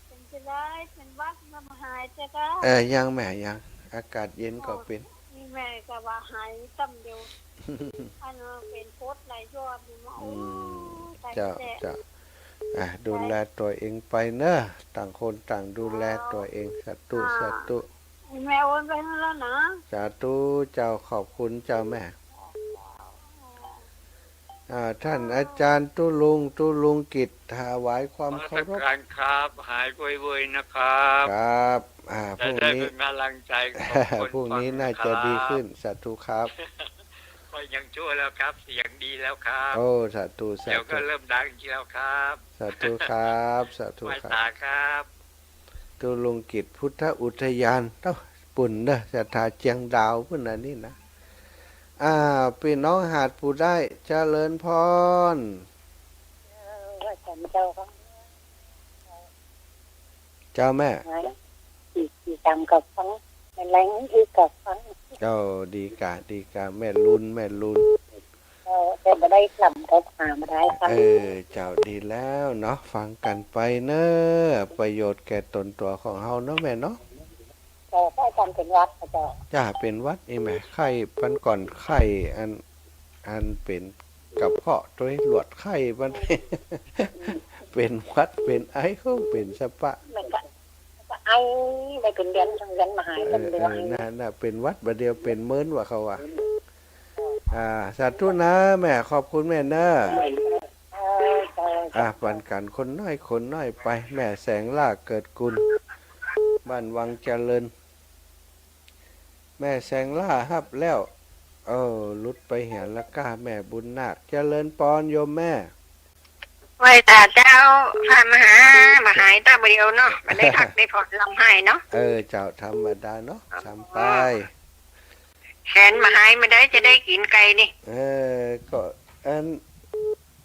เป็นจะได้เป็นวัดมาหายจะก็ยังแม่ยังอากาศเย็นก็เป็นแม่ก็ว่าหายตั้มเดียวอันเป็นโพสไหลยอดนี่มาเจ้าดูแลตัวเองไปเนอะต่างคนต่างดูแลตัวเองสาธุแม่โอนไปแล้วนะสาธุเจ้าขอบคุณเจ้าแม่ท่านอาจารย์ตุลุงกิจถวายความเคารพครับหายเว่ยๆนะครับครับพรุ่งนี้เป็นกำลังใจพรุ่งนี้น่าจะดีขึ้นสาธุครับก็ยังชั่วแล้วครับเสียงดีแล้วครับโอ้สาธุเดี๋ยวก็เริ่มดังอีกแล้วครับสาธุครับสาธุครับครับตุลุงกิจพุทธอุทยานปุ่นเด้อศรัทธาเจียงดาวพุ่นน่ะนี่นะพี่น้องหาดผู้ได้เจริญพรเจ้าแม่ดีตามกับฟังแรงที่กับฟังเจ้าดีกาแม่ลุนแต่บ่ได้กลับเขาหามาได้ครับเจ้าดีแล้วเนาะฟังกันไปเนอะประโยชน์แก่ตนตัวของเฮาเนาะแม่เนาะก็อาจารย์เป็นวัดจ้าเป็นวัดแม่ไข้ปันก่อนไข้อันเป็นกับเพาะตัวหลวดไข้ปันเป็นวัดเป็นไอเขาเป็นสปะไอได้เป็นเดือนมาหายเป็นเดือนน่ะเป็นวัดบัดเดียวเป็นเมินว่าเขาว่าสาธุนะแม่ขอบคุณแม่เนอะปันกันคนน้อยไปแม่แสงล่าเกิดกุลบ้านวังเจริญแม่แสงล่าฮับแล้วลุดไปเหียละก้าแม่บุญนาคเจริญปอนโยมแม่ไว้ตาเจ้าพามาหายตาเดียวเนาะมาได้พักได้ผ่อนลำให้เนาะเจ้าธรรมดาเนาะทำไปแขนมาหายมาได้จะได้กินไก่นี่ก็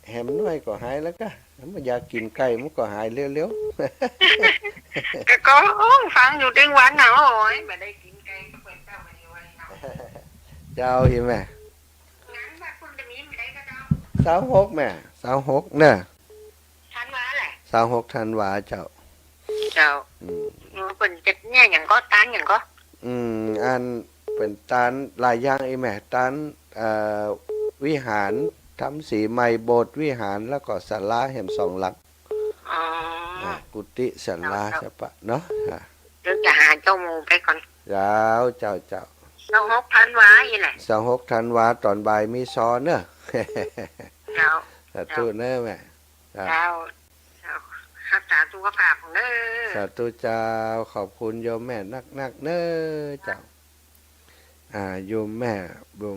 แหมน้อยก็หายแล้วก็มันอยากกินไก่มันก็หายเร็วๆก็ฟังอยู่ถึงวันเนาะโอ้ยมาได้กินไก่ก็เป็นเจ้ามาดีวันเนาะเจ้าเห็นไหมงั้นว่าคุณจะมีไม่ได้ก็ได้26แม่26เนี่ยทันวาแหละ26ธันวาเจ้าเป็นจะเนี่ยอย่างก็ตานอย่างก็อันเป็นตานหลายอย่างแม่ตานวิหารทำสีใหม่โบสถ์วิหารแล้วก็ศาลาแห่ง2 หลังกุฏิศาลาใช่ปะเนาะเดี๋ยวจะหาเจ้ามูไปก่อนเจ้า26ธันวาอีแหละ26ธันวาตอนบ่ายมีซ้อเนอะสาธุเนอะแม่รักษาสุขภาพเนอะสาธุเจ้าขอบคุณโยมแม่นักเนอะเจ้าโยมแม่บุ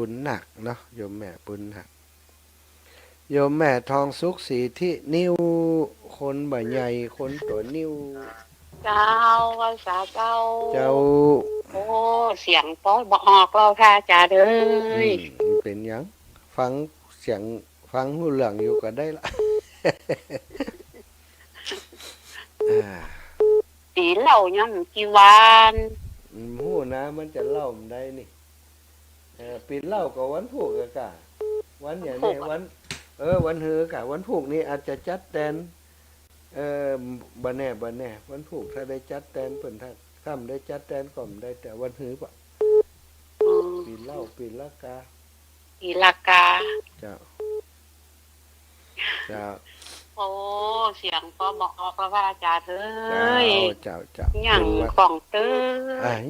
ญหนักเนาะโยมแม่บุญหนักโยมแม่ทองสุขสีที่นิ้วคนบ่ใหญ่คนตัวนิ้วเจ้าภาษาเจ้าโอ้เสียงป้อยบอกออกเราค่ะจ่าเด้ยเป็นยังฟังเสียงฟังหูเหลืองอยู่ก็ได้ละตีเหล่าย่ำจีวานหูนะมันจะเล่าได้นี่ ปีเหล้าก็วันผูกกะวันอย่างนี้วันวันฮือกะวันผูกนี่อาจจะจัดแตนบ่แน่วันผูกถ้าได้จัดแตนเพิ่นถ้าค่ำได้จัดแตนก็ได้แต่วันฮือปะปีเหล้าปีละกา อีลากา เจ้า โอ้เสียงก็บอกออกแล้วว่าอาจารย์เอ้ย เจ้าอย่างของเต้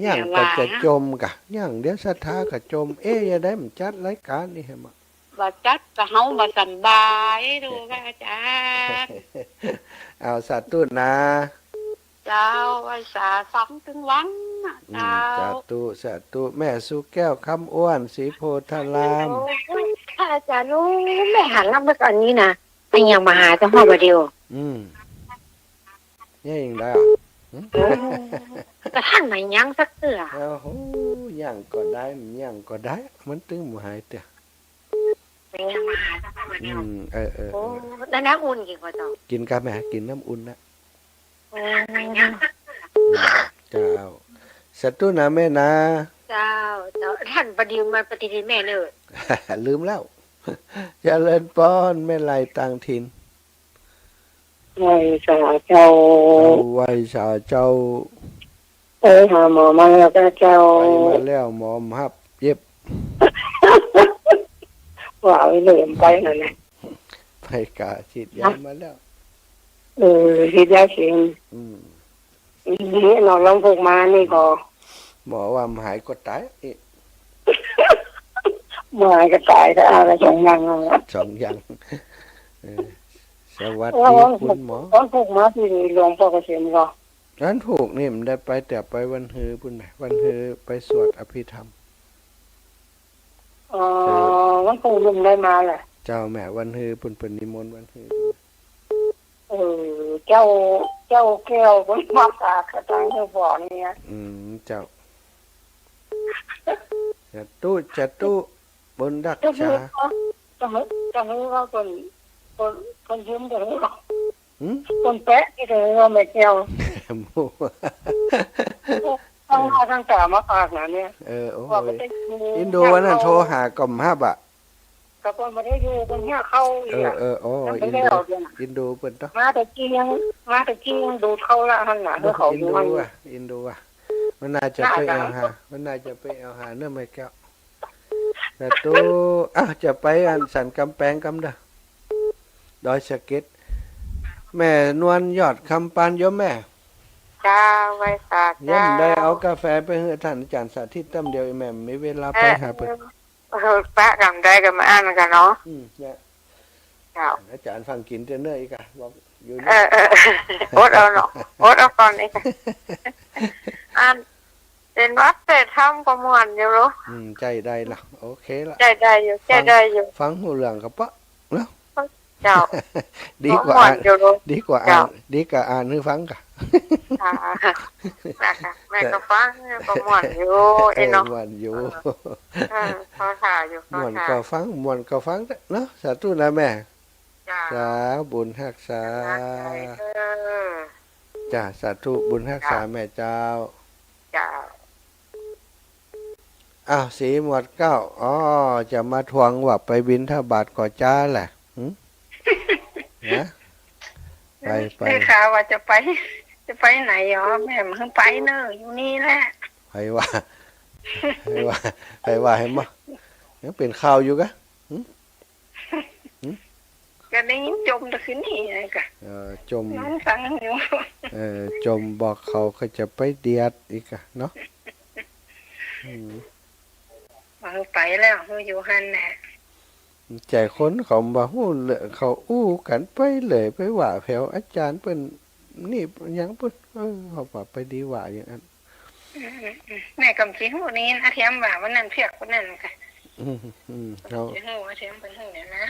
อย่างก็จะจมกะอย่างเดี๋ยวศรัทธาก็จมอย่าได้มันจัดรายการนี่ให้มา บ่จัดก็เฮาบ่สำบายดูว่าอาจารย์ เอาสาธุนะ เจ้าไว้สาสังถึงวันน่ะเจ้า สาธุแม่สุแก้วคำอ้วนศรีโพธาราม ค่ะอาจารย์นู้แม่หันหลังไปก่อนนี้นะเป็นยังมาหาเจ้าพ่อบ่เดียว นี่ยังได้ แต่ท่านไม่ยั้งสักเตือ โอ้โหยังก็ได้มันตึงหมูหายเตะ เป็นยังมาหาเจ้าพ่อบ่เดียว โอ้ แล้วน้ำอุ่นกี่คนเจ้า กินกับแม่กินน้ำอุ่นนะ ไม่ยั้ง เจ้าสาธุนะแม่นะ เจ้าท่านประดิวมาปฏิทินแม่เนอ ลืมแล้วเจริญป้อนแม่ไหลต่างถิ่น ไว้สาเจ้า ไว้สาเจ้า ไปหาหมอมาแล้วก็เจ้า ไปมาแล้วหมอมฮับเย็บ ว่าไว้เลยไปนั่นแหละ ไปกะฉีดยามาแล้ว ที่ยาเสียงนี่นอนลงผูกมานี่ก็ หมอว่าหายก็ตายอีก หมายก็ตายแต่อะไรสองอย่างนั่นแหละ สองอย่างสวัสดีคุณหมอ ตอนผูกมาที่หลวงพ่อเกษมก็ ร้านผูกนี่มันได้ไปแต่ไปวันฮือปุ่นไหนวันฮือไปสวดอภิธรรม วันผูกลุมได้มาแหละ เจ้าแม่วันฮือปุ่นเป็นนิมนต์วันฮือ เจ้าแก้วคนมาฝากกระตังเจ้าบ่อนี่นะ เจ้าจะตู้บนดักชา จะรู้ว่าคนยืมจะรู้ว่า คน แปะที่จะรู้ว่าไม่แก้ว หมู ทั้งมาทั้งตามาฝากนะเนี่ย โอ้ ว่าไม่ ย ได้ อินโดวันนั้นโทรหากล่อมฮับอ่ะ กับคนไม่ได้อยู่คนเนี้ยเข้าอีก โอ้อินโดเปิดต้อง มาแต่กี้ยังดูเข้าละหันหนาเพื่อเขาอยู่มัน อินโดอ่ะมันน่าจะไปเอาหาเนื้อไม่แก้วแต่ตู้จะไปอันสันกำแพงกำเด้อดอยสะเก็ดแม่นวลยอดคำปานโยมแม่ จ้าไว้ฝาก ย่มได้เอากาแฟไปให้ท่านอาจารย์สาธิตตั้มเดียวแม่ไม่เวลาไปหาเปิด ปะกำได้กันมาอ่านกันเนาะ เนี่ย เจ้า อาจารย์ฟังกินเจเนอร์อีกอะบอกอยู่นี่ อดเอาเนาะอดเอาก่อนนี่อ่านเป็นวัดแต่ทำก็ม่วนอยู่รู้ ใจได้ละโอเคละ ใจได้อยู่ ฟังหูเรื่องกับปะเนาะ เจ้า ดีกว่า ม่ว อ่าน น อยู่รู้ ดีกว่าอ่านดีกว่าอ่านให้ฟังกะ แม่ก็ฟังก็ม่วนอยู่ไอ้เนาะ ม่วนอยู่ เขาถ่ายอยู่ ม่วนก็ฟังเนาะสาธุนะแม่ จ้า สาบุญรักษาจ้าสาธุบุญรักษาแม่เจ้า จ้า สีหมวดเก้าจะมาทวงว่าไปบิณฑบาตก่อจ้าแหละนะไป ได้ข่าวว่าจะไปไหนอ๋อแม่มันไปเนอะอยู่นี่แหละ ไปว่าให้มายังเป็นข่าวอยู่กะ ก็ได้ยินจมตะคืนนี่ไงกะ จม น้องฟังอยู่ จมบอกเขาจะไปเดียดอีกอะเนาะ มันไปแล้วมันอยู่หันแหละ ใจคนเขาบ่ฮู้เลยเขาอู้กันไปเลยไปว่าแผวอาจารย์เพิ่นนี่ยังเพิ่นเขาว่าไปดีว่าอย่างนั้น แม่กำจีหูนี้นะเทียมว่าวันนั้นเพียกวันนั้นค่ะ เขา หูเทียมเป็นหูเนี่ยนะ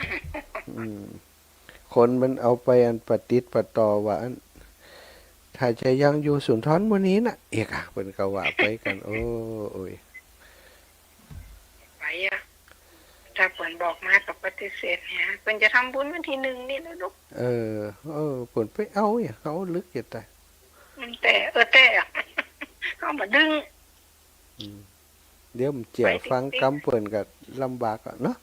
คนมันเอาไปอันปฏิติดต่อว่าอันถ้าจะยังอยู่สุนทรมื้อนี้น่ะเอกเพิ่นก็ว่าไปกันโอ้ย ไปอ่ะถ้าเปิ่นบอกมากับปฏิเสธเนี่ยเปิ่นจะทำบุญวันที่1นี่นะลูก เพิ่นไปเอาอย่างเขาลึกเกิดแต่ แต่เขามาดึง เดี๋ยวมันเจียวฟังกำเปิ่นก็ลำบากอ่ะเนาะ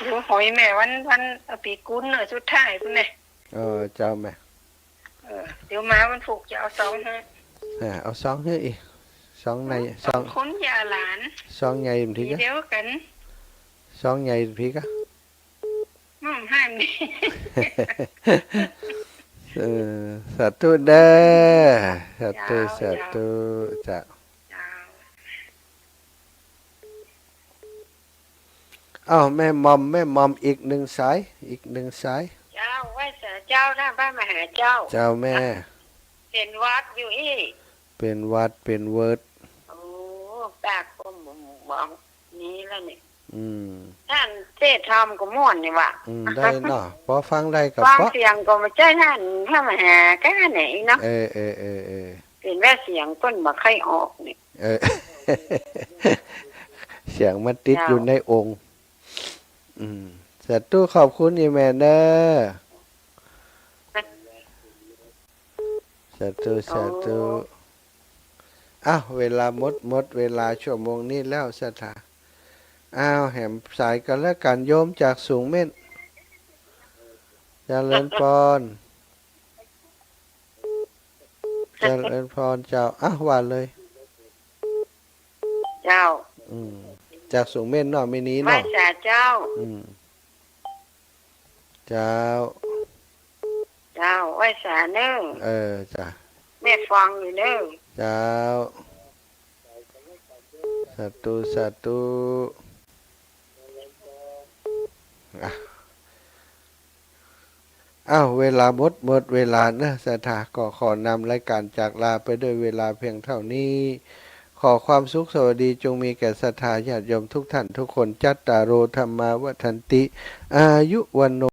ดูหอยแม่วันปีกุลเนอะสุดท้ายพุ่นเนี่ย เจ้าแม่ เดี๋ยวมาวันผูกจะเอาสองฮะ เอาซองเฮ้ยอีกซองในซ ส อ อง งคนยาหลาน ซองใหญ่ทีก็ เดียวกัน ซองใหญ่ทีก็ ห้ามดิ สาธุเด้อสาธุจ้ะอ้าวแม่มอมอีกหนึ่งสายเจ้าไหว้สาเจ้าหน้าบ้านมหาเจ้า เจ้าแม่ เป็นวัดอยู่อีก เป็นวัดเป็นเวิร์ด โอ้ปากก็บอกนี้แล้วเนี่ย ม ท่านเทศธรรมก็ม่วนนี่ว่ะ ได้เนาะพอฟังได้กับ ฟัง ปะ เสียงก็มาใช่ท่านพระมหาก้าไหนเนาะ เออ เป็นแว่เสียงต้นมาไข่ออกเนี่ย เสียงมันติดอยู่ในองค์สาธุขอบคุณอีแม่เด้อสาธุอ้าวเวลาหมดเวลาชั่วโมงนี้แล้วสถาอ้าวแหมสายกันแล้วกันโยมจากสูงเม่นเจริญพรเจ้าอ้าวว่าเลย เจ้า จากสูงเม่นเนาะไม่นี้ ไหว้ เนาะ สาเจ้า เจ้า เจ้าไหว้สาเน้อ จ้ะ แม่ฟังอยู่เน้อ เจ้าสาธุอ้าวเวลาหมดเวลานะสถาก็ขอนำรายการจากลาไปด้วยเวลาเพียงเท่านี้ขอความสุขสวัสดีจงมีแก่ศรัทธาญาติโยมทุกท่านทุกคนจัตตารโอธรรมาวัฏันติอายุวันโน